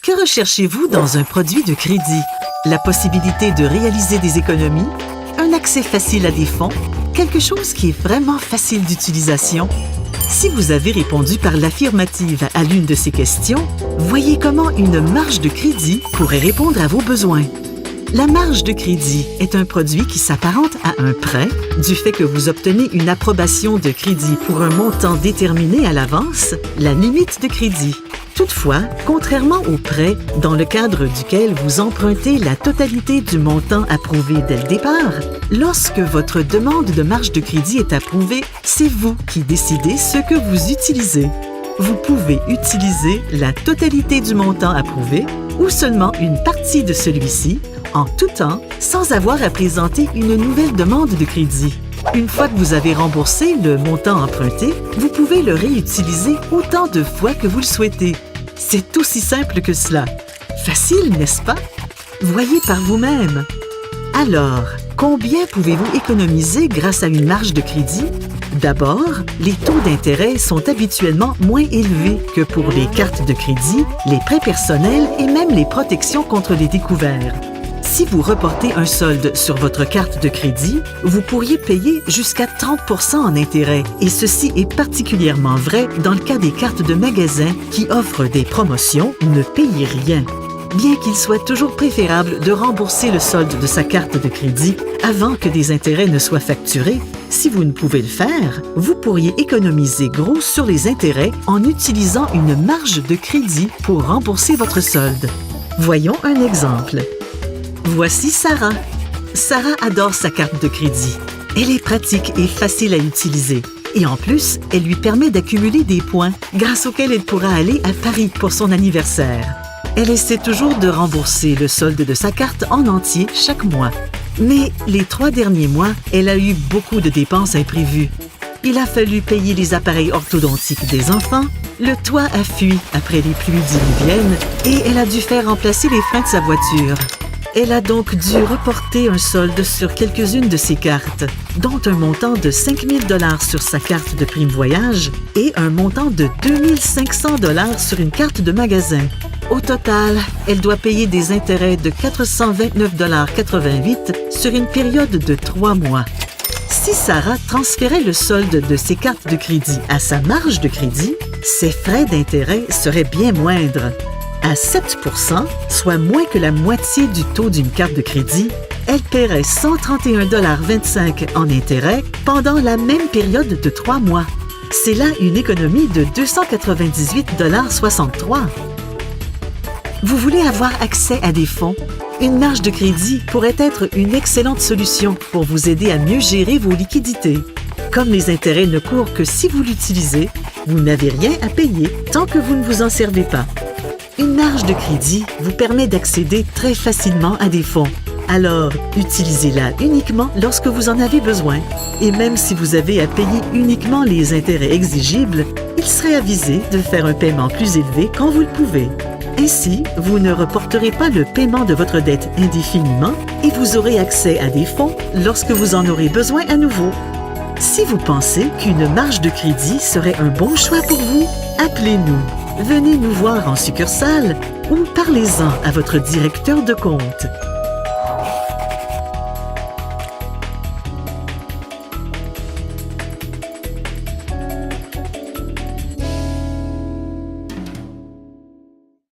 Que recherchez-vous dans un produit de crédit? La possibilité de réaliser des économies? Un accès facile à des fonds? Quelque chose qui est vraiment facile d'utilisation? Si vous avez répondu par l'affirmative à l'une de ces questions, voyez comment une marge de crédit pourrait répondre à vos besoins. La marge de crédit est un produit qui s'apparente à un prêt du fait que vous obtenez une approbation de crédit pour un montant déterminé à l'avance, la limite de crédit. Toutefois, contrairement au prêt dans le cadre duquel vous empruntez la totalité du montant approuvé dès le départ, lorsque votre demande de marge de crédit est approuvée, c'est vous qui décidez ce que vous utilisez. Vous pouvez utiliser la totalité du montant approuvé ou seulement une partie de celui-ci en tout temps sans avoir à présenter une nouvelle demande de crédit. Une fois que vous avez remboursé le montant emprunté, vous pouvez le réutiliser autant de fois que vous le souhaitez. C'est aussi simple que cela. Facile, n'est-ce pas? Voyez par vous-même. Alors, combien pouvez-vous économiser grâce à une marge de crédit? D'abord, les taux d'intérêt sont habituellement moins élevés que pour les cartes de crédit, les prêts personnels et même les protections contre les découverts. Si vous reportez un solde sur votre carte de crédit, vous pourriez payer jusqu'à 30 % en intérêt, et ceci est particulièrement vrai dans le cas des cartes de magasins qui offrent des promotions « Ne payez rien ». Bien qu'il soit toujours préférable de rembourser le solde de sa carte de crédit avant que des intérêts ne soient facturés, si vous ne pouvez le faire, vous pourriez économiser gros sur les intérêts en utilisant une marge de crédit pour rembourser votre solde. Voyons un exemple. Voici Sarah. Sarah adore sa carte de crédit. Elle est pratique et facile à utiliser. Et en plus, elle lui permet d'accumuler des points grâce auxquels elle pourra aller à Paris pour son anniversaire. Elle essaie toujours de rembourser le solde de sa carte en entier chaque mois. Mais les 3 derniers mois, elle a eu beaucoup de dépenses imprévues. Il a fallu payer les appareils orthodontiques des enfants, le toit a fui après les pluies diluviennes et elle a dû faire remplacer les freins de sa voiture. Elle a donc dû reporter un solde sur quelques-unes de ses cartes, dont un montant de 5 000 $ sur sa carte de prime voyage et un montant de 2 500 $ sur une carte de magasin. Au total, elle doit payer des intérêts de 429,88 $ sur une période de 3 mois. Si Sarah transférait le solde de ses cartes de crédit à sa marge de crédit, ses frais d'intérêt seraient bien moindres. À 7 %, soit moins que la moitié du taux d'une carte de crédit, elle paierait 131,25 $ en intérêt pendant la même période de 3 mois. C'est là une économie de 298,63 $. Vous voulez avoir accès à des fonds? Une marge de crédit pourrait être une excellente solution pour vous aider à mieux gérer vos liquidités. Comme les intérêts ne courent que si vous l'utilisez, vous n'avez rien à payer tant que vous ne vous en servez pas. Une marge de crédit vous permet d'accéder très facilement à des fonds. Alors, utilisez-la uniquement lorsque vous en avez besoin. Et même si vous avez à payer uniquement les intérêts exigibles, il serait avisé de faire un paiement plus élevé quand vous le pouvez. Ainsi, vous ne reporterez pas le paiement de votre dette indéfiniment et vous aurez accès à des fonds lorsque vous en aurez besoin à nouveau. Si vous pensez qu'une marge de crédit serait un bon choix pour vous, appelez-nous. Venez nous voir en succursale ou parlez-en à votre directeur de compte.